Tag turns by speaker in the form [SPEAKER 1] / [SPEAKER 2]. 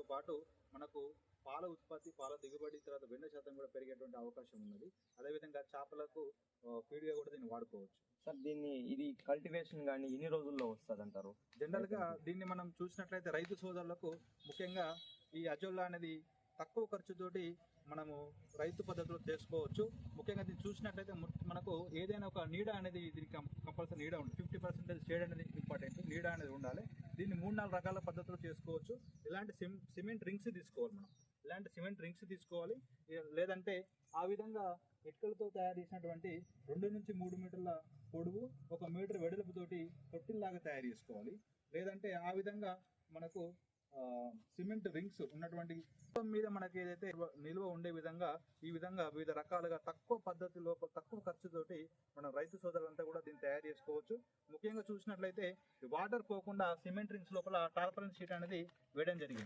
[SPEAKER 1] పెరగడంతో పాటు మనకు పాల ఉత్పత్తి, పాల దిగుబడి, తర్వాత వెన్న శాతం కూడా పెరిగేటువంటి అవకాశం ఉన్నది. అదేవిధంగా చేపలకు ఫీడ్గా కూడా దీన్ని వాడుకోవచ్చు.
[SPEAKER 2] సార్ ఇది కల్టివేషన్ కానీ ఎన్ని రోజుల్లో వస్తుంది అంటారు?
[SPEAKER 1] జనరల్గా దీన్ని మనం చూసినట్లయితే రైతు సోదరులకు ముఖ్యంగా ఈ అజొల్లా అనేది తక్కువ ఖర్చుతోటి మనము రైతు పద్ధతిలో చేసుకోవచ్చు. ముఖ్యంగా దీన్ని చూసినట్లయితే మనకు ఏదైనా ఒక నీడ అనేది దీనికి కంపల్సరీ నీడ ఉంటుంది. 50% షేడ్ అనేది ఇంపార్టెంట్, నీడ అనేది ఉండాలి. దీన్ని 3-4 రకాల పద్ధతులు చేసుకోవచ్చు. ఇలాంటి సిమెంట్ రింగ్స్ తీసుకోవాలి మనం, ఇలాంటి సిమెంట్ రింగ్స్ తీసుకోవాలి. లేదంటే ఆ విధంగా ఇటుకలతో తయారు చేసినటువంటి 2 నుంచి 3 మీటర్ల పొడవు, 1 మీటర్ వెడల్పుతోటి తొట్టిల్లాగా తయారు చేసుకోవాలి. లేదంటే ఆ విధంగా మనకు సిమెంట్ రింగ్స్ ఉన్నటువంటి మీద మనకి ఏదైతే నిల్వ ఉండే విధంగా ఈ విధంగా వివిధ రకాలుగా తక్కువ పద్ధతిలో తక్కువ ఖర్చుతోటి మనం రైతు సోదరులంతా కూడా దీన్ని తయారు చేసుకోవచ్చు. ముఖ్యంగా చూసినట్లయితే వాటర్ పోకుండా సిమెంట్ రింగ్స్ లోపల టార్పాలిన్ షీట్ అనేది వేయడం జరిగింది.